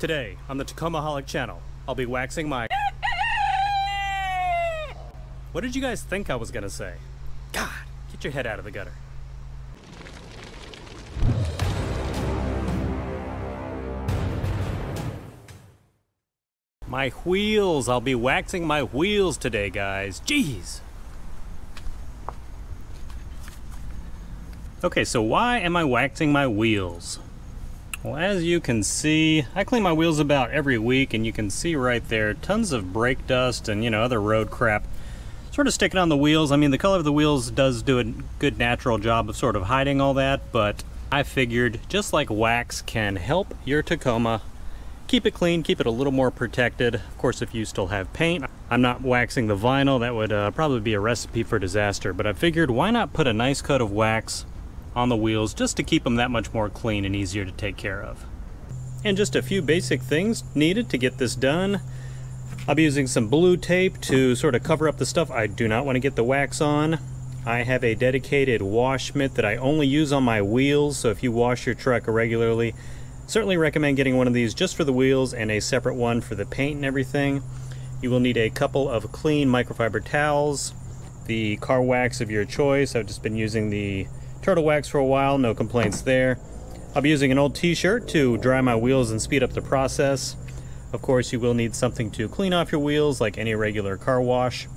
Today, on the Tacomaholic channel, I'll be waxing my... What did you guys think I was gonna say? God, get your head out of the gutter. My wheels! I'll be waxing my wheels today, guys. Jeez! Okay, so why am I waxing my wheels? Well, as you can see, I clean my wheels about every week, and you can see right there tons of brake dust and, other road crap sort of sticking on the wheels. I mean, the color of the wheels does do a good natural job of sort of hiding all that, but I figured just like wax can help your Tacoma keep it clean, keep it a little more protected. Of course, if you still have paint, I'm not waxing the vinyl. That would probably be a recipe for disaster, but I figured why not put a nice coat of wax on the wheels just to keep them that much more clean and easier to take care of. And just a few basic things needed to get this done. I'll be using some blue tape to sort of cover up the stuff I do not want to get the wax on. I have a dedicated wash mitt that I only use on my wheels, so if you wash your truck regularly, certainly recommend getting one of these just for the wheels and a separate one for the paint and everything. You will need a couple of clean microfiber towels, the car wax of your choice. I've just been using the turtle wax for a while, no complaints there. I'll be using an old t-shirt to dry my wheels and speed up the process. Of course, you will need something to clean off your wheels like any regular car wash.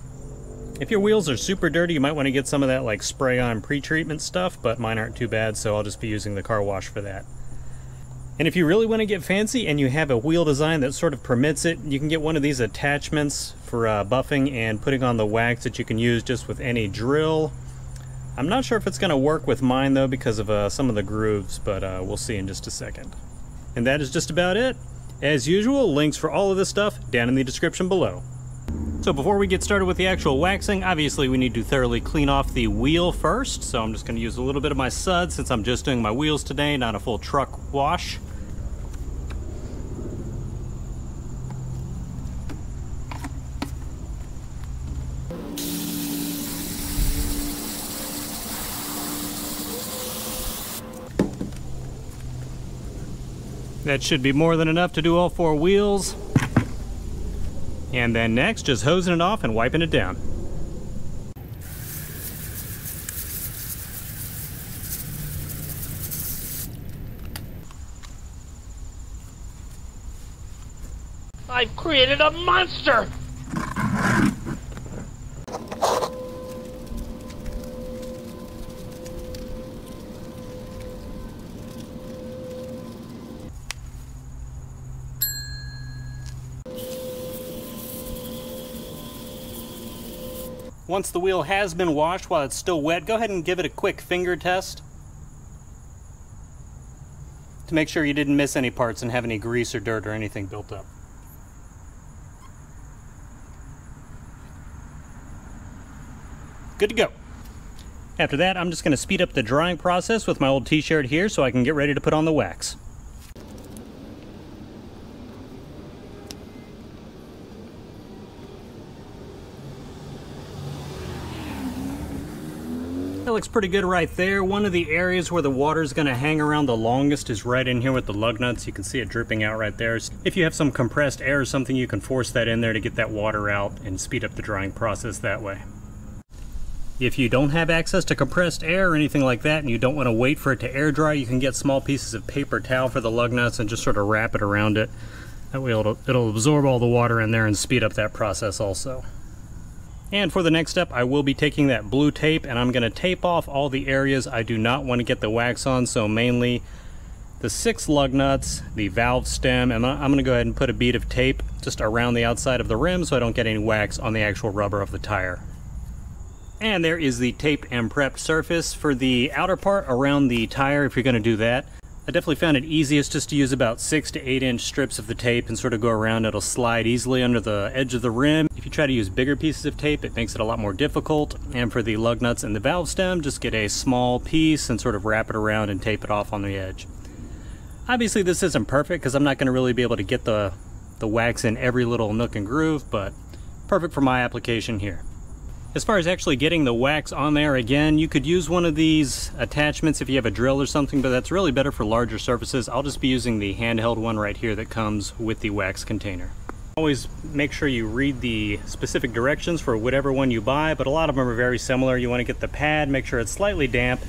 If your wheels are super dirty, you might want to get some of that like spray-on pre-treatment stuff, but mine aren't too bad, so I'll just be using the car wash for that. And if you really want to get fancy and you have a wheel design that sort of permits it, you can get one of these attachments for buffing and putting on the wax that you can use just with any drill. I'm not sure if it's going to work with mine though because of some of the grooves, but we'll see in just a second. And that is just about it. As usual, links for all of this stuff down in the description below. So before we get started with the actual waxing, obviously we need to thoroughly clean off the wheel first. So I'm just going to use a little bit of my suds since I'm just doing my wheels today, not a full truck wash. That should be more than enough to do all four wheels. And then next, just hosing it off and wiping it down. I've created a monster! Once the wheel has been washed while it's still wet, go ahead and give it a quick finger test to make sure you didn't miss any parts and have any grease or dirt or anything built up. Good to go. After that, I'm just going to speed up the drying process with my old t-shirt here so I can get ready to put on the wax. That looks pretty good right there. One of the areas where the water is going to hang around the longest is right in here with the lug nuts. You can see it dripping out right there. If you have some compressed air or something, you can force that in there to get that water out and speed up the drying process that way. If you don't have access to compressed air or anything like that and you don't want to wait for it to air dry, you can get small pieces of paper towel for the lug nuts and just sort of wrap it around it. That way it'll absorb all the water in there and speed up that process also. And for the next step, I will be taking that blue tape and I'm going to tape off all the areas I do not want to get the wax on, so mainly the 6 lug nuts, the valve stem, and I'm going to go ahead and put a bead of tape just around the outside of the rim so I don't get any wax on the actual rubber of the tire. And there is the taped and prepped surface for the outer part around the tire if you're going to do that. I definitely found it easiest just to use about 6 to 8 inch strips of the tape and sort of go around. It'll slide easily under the edge of the rim. If you try to use bigger pieces of tape, it makes it a lot more difficult. And for the lug nuts and the valve stem, just get a small piece and sort of wrap it around and tape it off on the edge. Obviously this isn't perfect because I'm not going to really be able to get the wax in every little nook and groove, but perfect for my application here. As far as actually getting the wax on there, again, you could use one of these attachments if you have a drill or something, but that's really better for larger surfaces. I'll just be using the handheld one right here that comes with the wax container. Always make sure you read the specific directions for whatever one you buy, but a lot of them are very similar. You want to get the pad, make sure it's slightly damp.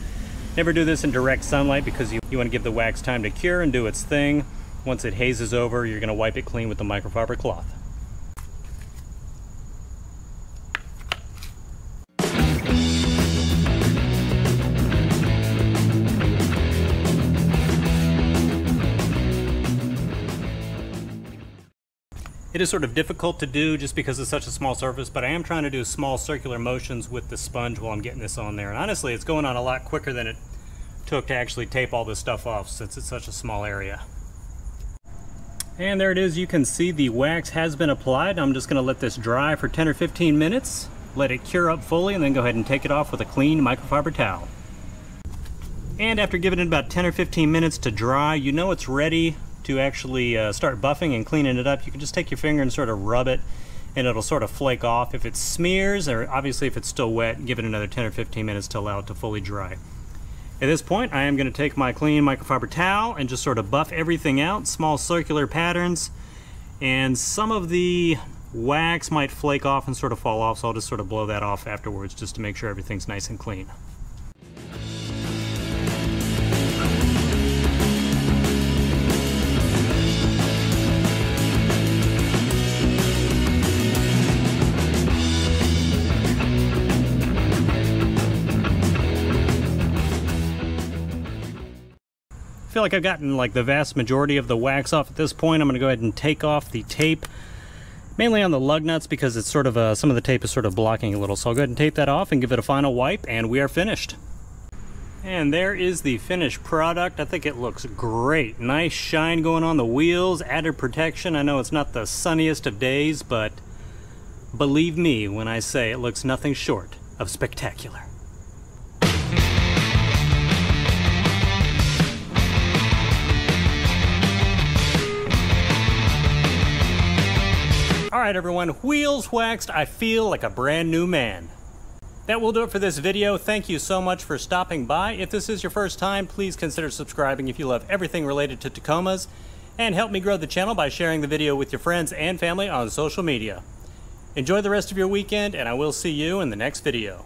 Never do this in direct sunlight because you want to give the wax time to cure and do its thing. Once it hazes over, you're going to wipe it clean with the microfiber cloth. It is sort of difficult to do just because it's such a small surface, but I am trying to do small circular motions with the sponge while I'm getting this on there. And honestly, it's going on a lot quicker than it took to actually tape all this stuff off since it's such a small area. And there it is. You can see the wax has been applied. I'm just going to let this dry for 10 or 15 minutes, let it cure up fully, and then go ahead and take it off with a clean microfiber towel. And after giving it about 10 or 15 minutes to dry, you know it's ready to actually start buffing and cleaning it up. You can just take your finger and sort of rub it and it'll sort of flake off. If it smears, or obviously if it's still wet, give it another 10 or 15 minutes to allow it to fully dry. At this point, I am going to take my clean microfiber towel and just sort of buff everything out, small circular patterns, and some of the wax might flake off and sort of fall off, so I'll just sort of blow that off afterwards just to make sure everything's nice and clean. I feel like I've gotten like the vast majority of the wax off at this point. I'm going to go ahead and take off the tape, mainly on the lug nuts because it's sort of some of the tape is sort of blocking a little. So I'll go ahead and tape that off and give it a final wipe, and we are finished. And there is the finished product. I think it looks great. Nice shine going on the wheels, added protection. I know it's not the sunniest of days, but believe me when I say it looks nothing short of spectacular. Alright everyone, wheels waxed, I feel like a brand new man. That will do it for this video. Thank you so much for stopping by. If this is your first time, please consider subscribing if you love everything related to Tacomas, and help me grow the channel by sharing the video with your friends and family on social media. Enjoy the rest of your weekend, and I will see you in the next video.